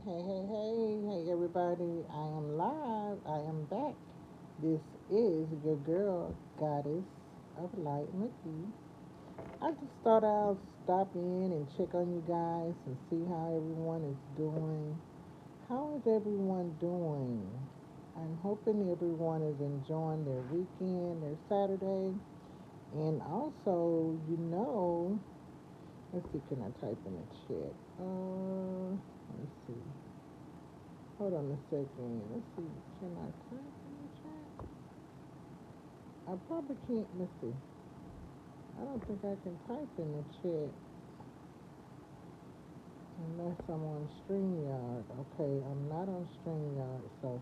Hey, everybody. I am live. I am back. This is your girl, Goddess of Light, Magee. I just thought I'll stop in and check on you guys and see how everyone is doing. How is everyone doing? I'm hoping everyone is enjoying their weekend, their Saturday. And also, let's see, can I type in the chat? Let's see. Hold on a second. Let's see. Can I type in the chat? I probably can't. Let's see. I don't think I can type in the chat unless I'm on StreamYard. Okay, I'm not on StreamYard. So,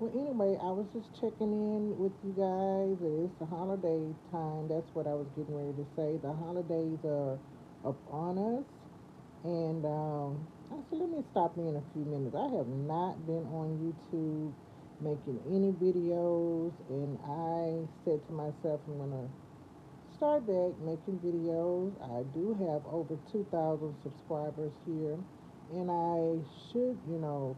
well, anyway, I was just checking in with you guys. It's the holiday time. That's what I was getting ready to say. The holidays are upon us. And I said, let me stop in a few minutes. I have not been on YouTube making any videos, and I said to myself, I'm gonna start back making videos. I do have over 2,000 subscribers here, and I should,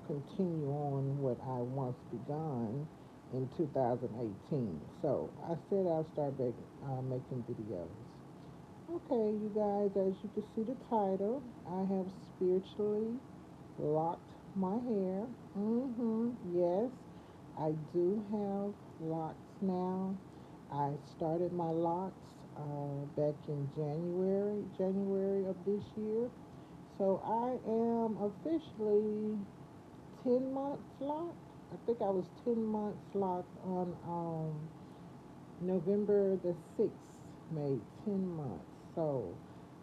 continue on what I once begun in 2018. So I said I'll start back making videos. Okay, you guys, as you can see the title, I have spiritually locked my hair. Yes, I do have locks now. I started my locks back in January of this year. So I am officially 10 months locked. I think I was 10 months locked on November the 6th, made 10 months. So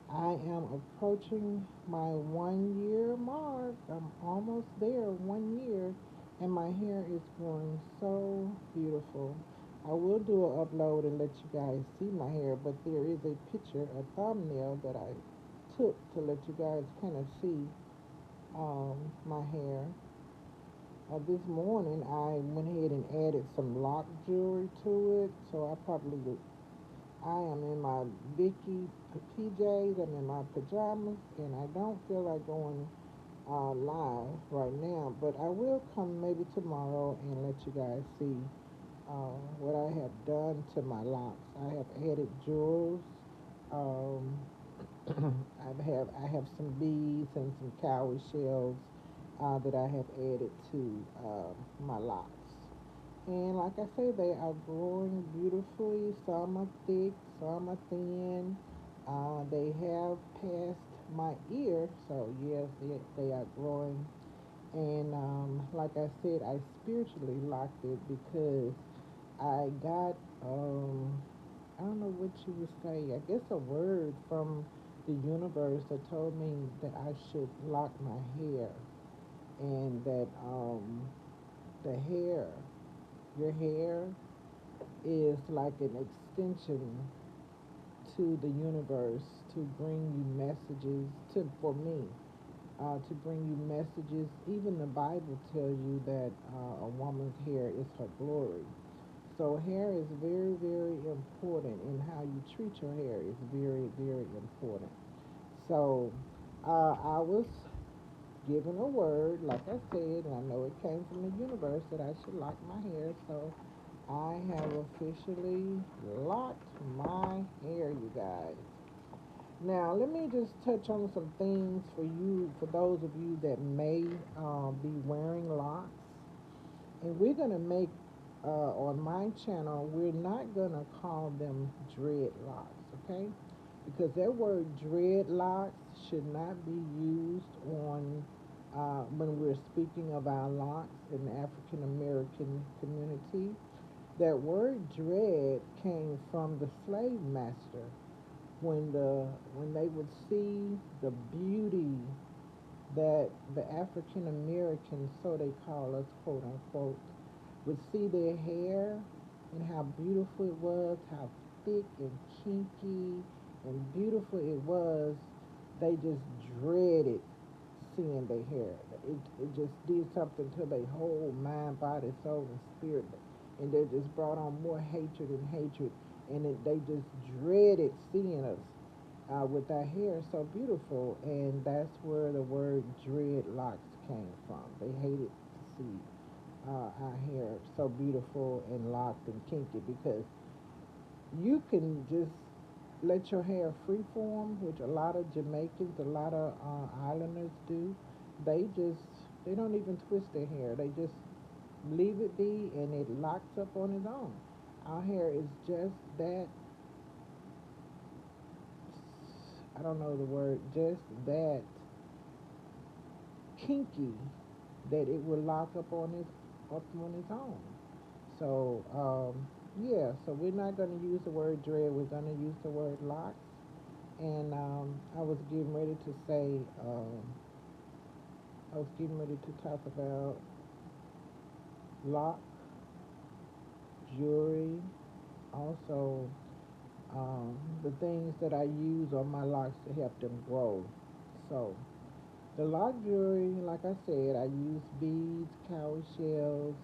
I am approaching my 1 year mark. I'm almost there, 1 year, and my hair is growing so beautiful. I will do an upload and let you guys see my hair, but there is a picture, a thumbnail that I took to let you guys kind of see my hair. This morning I went ahead and added some lock jewelry to it, so I am in my Vicky PJs. I'm in my pajamas, and I don't feel like going live right now. But I will come maybe tomorrow and let you guys see what I have done to my locks. I have added jewels. Um, I have some beads and some cowrie shells that I have added to my locks. And like I say, they are growing beautifully. Some are thick, some are thin. They have passed my ear, so yes, they are growing. And like I said, I spiritually locked it because I got, I don't know what you would say, I guess a word from the universe that told me that I should lock my hair and that the hair, your hair is like an extension to the universe to bring you messages for me to bring you messages. Even the Bible tells you that a woman's hair is her glory. So hair is very, very important, and how you treat your hair is very, very important. So I was given a word, like I said, and I know it came from the universe that I should lock my hair. So I have officially locked my hair, you guys. Now, let me just touch on some things for you, for those of you that may be wearing locks. And we're going to make, on my channel, we're not going to call them dreadlocks, okay? Because that word dreadlocks should not be used on when we're speaking of our locks in the African American community. That word dread came from the slave master when they would see the beauty that the African Americans, so they call us, quote unquote, would see their hair and how beautiful it was, how thick and kinky and beautiful it was. They just dreaded seeing their hair. It just did something to their whole mind, body, soul, and spirit. And they just brought on more hatred and hatred. And they just dreaded seeing us with our hair so beautiful, and that's where the word dreadlocks came from. They hated to see our hair so beautiful and locked and kinky because you can just let your hair freeform, which a lot of Jamaicans, a lot of islanders do. They just they don't even twist their hair. They just leave it be, and it locks up on its own. Our hair is just that, I don't know the word, just that kinky that it will lock up on its own. So yeah, so we're not going to use the word dread. We're going to use the word locks. And I was getting ready to say, I was getting ready to talk about lock jewelry, also the things that I use on my locks to help them grow. So the lock jewelry, like I said, I use beads, cowrie shells.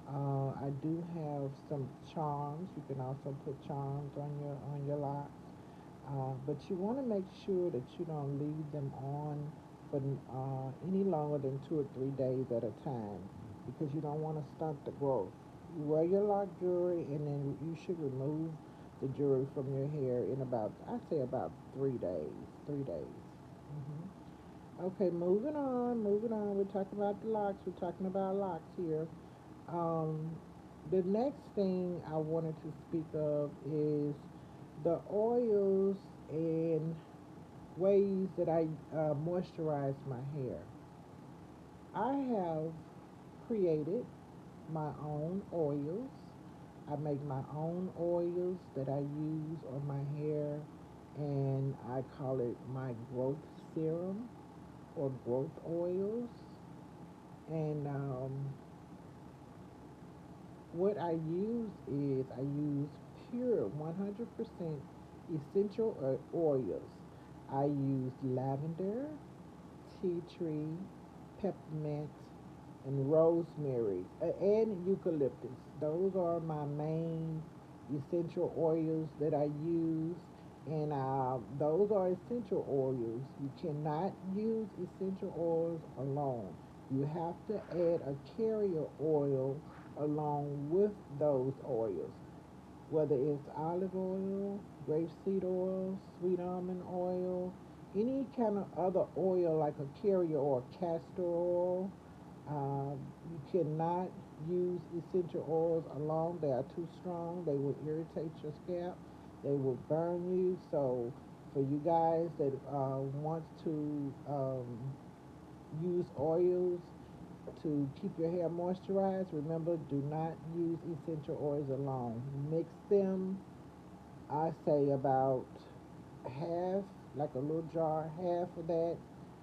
I do have some charms. You can also put charms on your locks. But you want to make sure that you don't leave them on for any longer than 2 or 3 days at a time because you don't want to stunt the growth. You wear your lock jewelry and then you should remove the jewelry from your hair in about, I'd say about 3 days. 3 days. Okay, moving on. We're talking about the locks. We're talking about locks here. Um, the next thing I wanted to speak of is the oils and ways that I moisturize my hair. I have created my own oils. I make my own oils that I use on my hair, and I call it my growth serum or growth oils. And what I use is I use pure 100% essential oils. I use lavender, tea tree, peppermint, and rosemary, and eucalyptus. Those are my main essential oils that I use, and those are essential oils. You cannot use essential oils alone. You have to add a carrier oil along with those oils, whether it's olive oil, grapeseed oil, sweet almond oil, any kind of other oil like a carrier or castor oil. You cannot use essential oils alone. They are too strong. They will irritate your scalp. They will burn you. So, for you guys that want to use oils to keep your hair moisturized, remember, do not use essential oils alone. Mix them, I say about half, like a little jar, half of that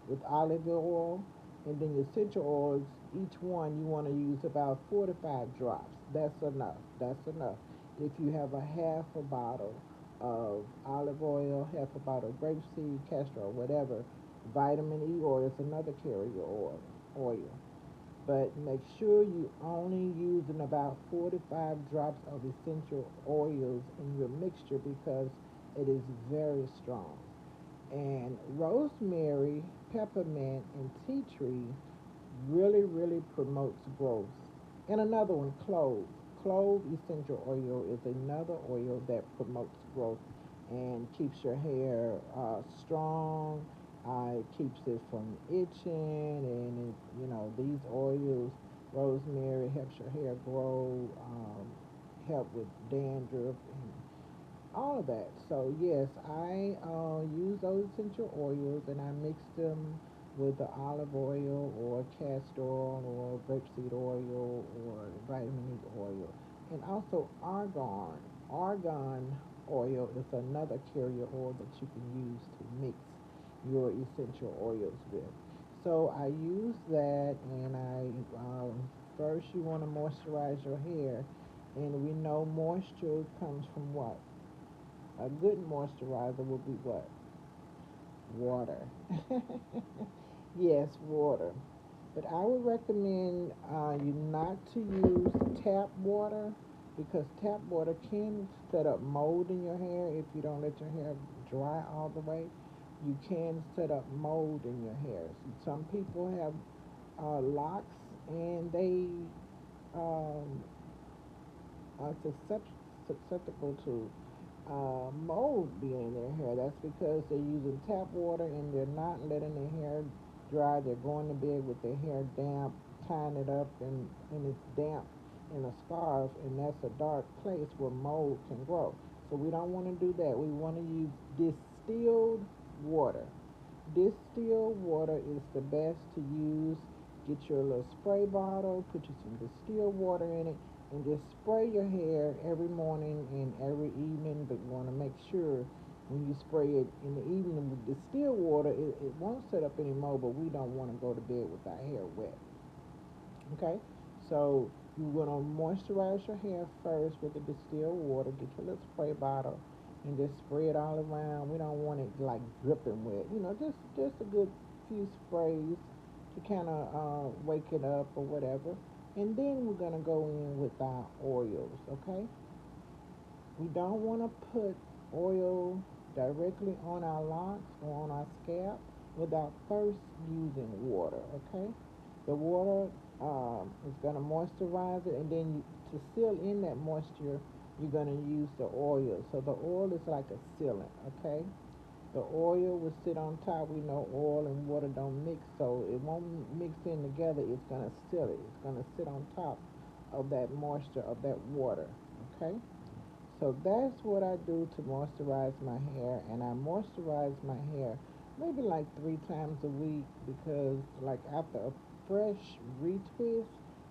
with olive oil, and then your essential oils, each one you want to use about 4 to 5 drops. That's enough. That's enough. If you have a half a bottle of olive oil, half a bottle of grapeseed, castor oil, whatever, vitamin E oil is another carrier oil. But make sure you only using about 4 to 5 drops of essential oils in your mixture because it is very strong. And rosemary, peppermint, and tea tree really promotes growth. And another one, clove. Clove essential oil is another oil that promotes growth and keeps your hair strong. It keeps it from itching, and these oils, rosemary helps your hair grow, help with dandruff and all of that. So yes, I use those essential oils and I mix them with the olive oil or castor oil or grapeseed oil or vitamin E oil. And also argan. Argan oil is another carrier oil that you can use to mix your essential oils with. So I use that, and first you want to moisturize your hair, and we know moisture comes from what? A good moisturizer will be what? Water. Yes, water. But I would recommend you not to use tap water because tap water can set up mold in your hair if you don't let your hair dry all the way, you can set up mold in your hair. Some people have locks and they um, are susceptible to mold being in their hair. That's because they're using tap water and they're not letting their hair dry. They're going to bed with their hair damp, tying it up, and it's damp in a scarf, and that's a dark place where mold can grow. So we don't want to do that. We want to use distilled water. Distilled water is the best to use. Get your little spray bottle, put you some distilled water in it, and just spray your hair every morning and every evening. But you want to make sure when you spray it in the evening with distilled water, it won't set up any more, but we don't want to go to bed with our hair wet. Okay? So you want to moisturize your hair first with the distilled water. Get your little spray bottle and just spray it all around. We don't want it like dripping wet. Just a good few sprays to kind of wake it up or whatever. And then we're gonna go in with our oils. Okay? We don't want to put oil directly on our locks or on our scalp without first using water, okay? The water is going to moisturize it, and then to seal in that moisture, you're going to use the oil. So the oil is like a sealant, okay? The oil will sit on top. We know oil and water don't mix, so it won't mix in together. It's going to seal it. It's going to sit on top of that moisture of that water, okay? So that's what I do to moisturize my hair, and I moisturize my hair maybe like 3 times a week because like after a fresh retwist,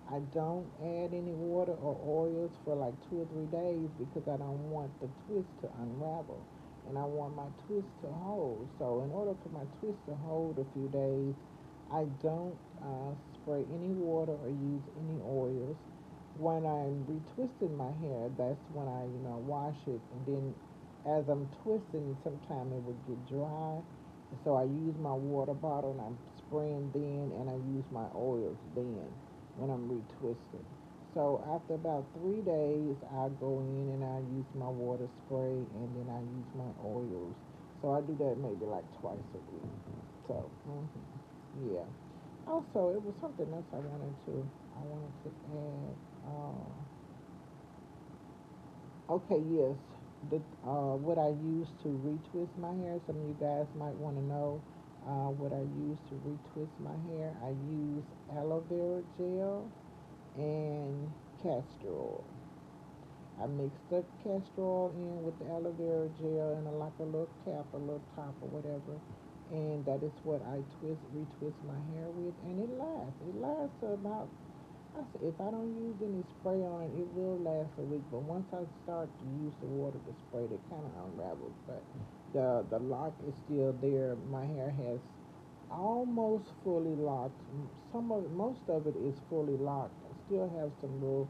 I don't add any water or oils for like 2 or 3 days because I don't want the twist to unravel and I want my twist to hold. So in order for my twist to hold a few days, I don't spray any water or use any oils. When I'm retwisting my hair, that's when I, wash it. And then as I'm twisting, sometime it would get dry. And so I use my water bottle and I'm spraying then, and I use my oils then when I'm retwisting. So after about 3 days, I go in and I use my water spray and then I use my oils. So I do that maybe like twice a week. So, yeah. Also, it was something else I wanted to add. Okay, yes. What I use to retwist my hair. Some of you guys might want to know what I use to retwist my hair. I use aloe vera gel and castor oil. I mix the castor oil in with the aloe vera gel and like a little cap, a little top or whatever. And that is what I retwist my hair with, and it lasts. It lasts about, if I don't use any spray on it, it will last a week. But once I start to use the water to spray, it kind of unravels. But the lock is still there. My hair has almost fully locked. Most of it is fully locked. I still have some little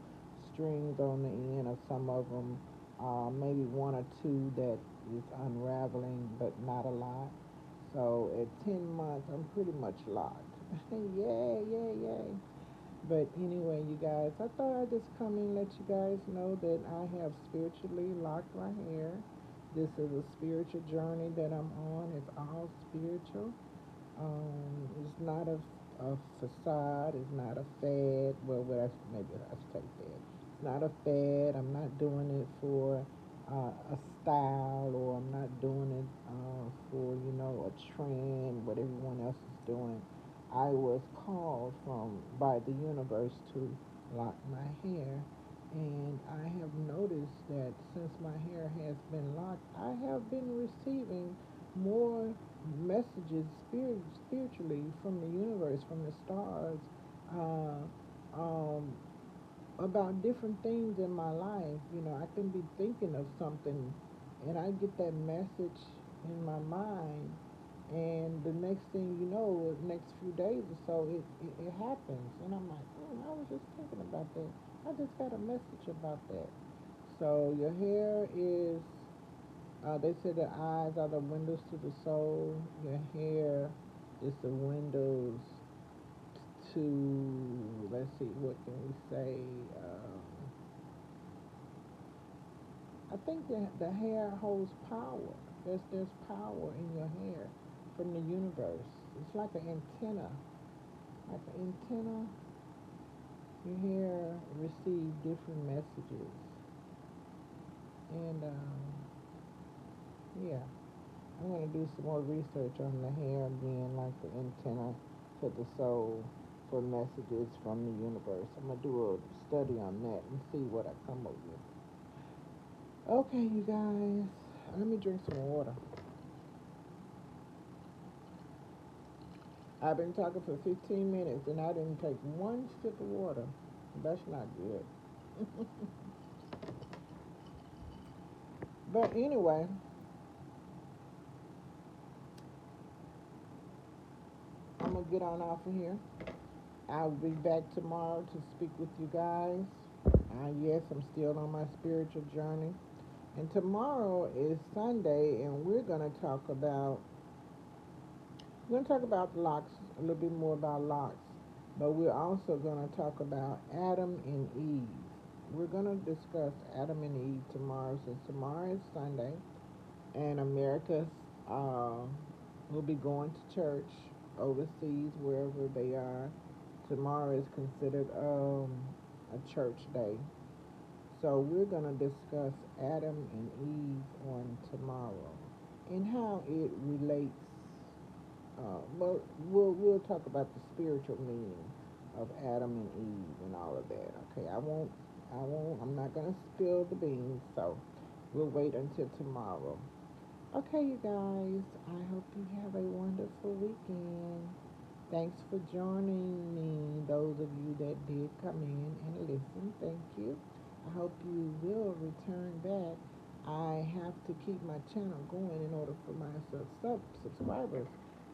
strings on the end of some of them. Maybe one or two that is unraveling, but not a lot. So at 10 months, I'm pretty much locked. Yay, yay, yay. But anyway, you guys, I thought I'd just come and let you guys know that I have spiritually locked my hair. This is a spiritual journey that I'm on. It's all spiritual. It's not a facade. It's not a fad. Well, maybe I should take that. It's not a fad. I'm not doing it for a style, or I'm not doing it for a trend, what everyone else is doing. I was called from by the universe to lock my hair, and I have noticed that since my hair has been locked, I have been receiving more messages spiritually from the universe, from the stars, uh, um, about different things in my life. I can be thinking of something, and I get that message in my mind, and the next thing you know, the next few days or so, it happens, and I'm like, I was just thinking about that. I just got a message about that. So your hair is, they say the eyes are the windows to the soul. Your hair is the windows to, let's see, what can we say? I think the hair holds power. There's power in your hair from the universe. It's like an antenna. Like an antenna, your hair receive different messages. And yeah, I'm gonna do some more research on the hair being like the antenna to the soul for messages from the universe. I'm gonna do a study on that and see what I come up with. Okay, you guys, let me drink some water. I've been talking for 15 minutes and I didn't take one sip of water. That's not good. But anyway, I'm gonna get on off of here. I'll be back tomorrow to speak with you guys. Yes, I'm still on my spiritual journey. And tomorrow is Sunday, and we're gonna talk about locks, a little bit more about locks. But we're also gonna talk about Adam and Eve. We're gonna discuss Adam and Eve tomorrow, since tomorrow is Sunday, and America uh, will be going to church overseas, wherever they are. Tomorrow is considered a church day. So we're going to discuss Adam and Eve on tomorrow and how it relates. Well, we'll talk about the spiritual meaning of Adam and Eve and all of that. Okay, I'm not going to spill the beans, so we'll wait until tomorrow. Okay, you guys, I hope you have a wonderful weekend. Thanks for joining me, those of you that did come in and listen. Thank you. I hope you will return back. I have to keep my channel going in order for my subscribers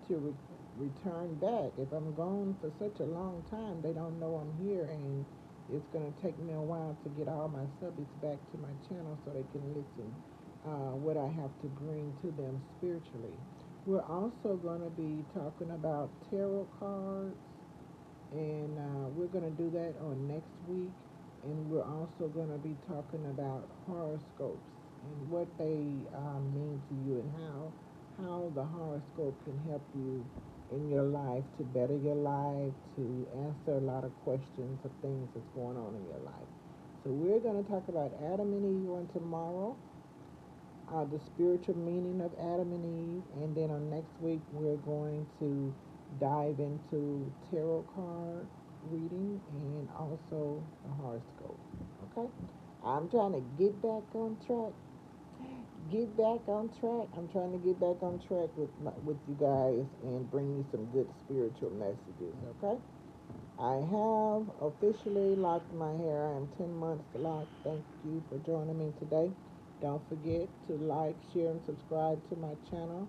to return back. If I'm gone for such a long time, they don't know I'm here, and it's going to take me a while to get all my subbies back to my channel so they can listen what I have to bring to them spiritually. We're also going to be talking about tarot cards, and we're going to do that on next week. And we're also going to be talking about horoscopes and what they mean to you, and how the horoscope can help you in your life to better your life, to answer a lot of questions of things that's going on in your life. So we're going to talk about Adam and Eve on tomorrow, the spiritual meaning of Adam and Eve, and then on next week we're going to dive into tarot card reading and also the horoscope. Okay, I'm trying to get back on track. Get back on track. I'm trying to get back on track with you guys and bring you some good spiritual messages. Okay. I have officially locked my hair. I am 10 months locked. Thank you for joining me today. Don't forget to like, share, and subscribe to my channel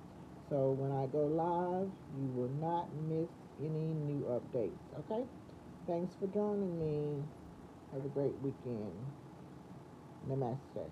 so when I go live, you will not miss any new updates. Okay? Thanks for joining me. Have a great weekend. Namaste.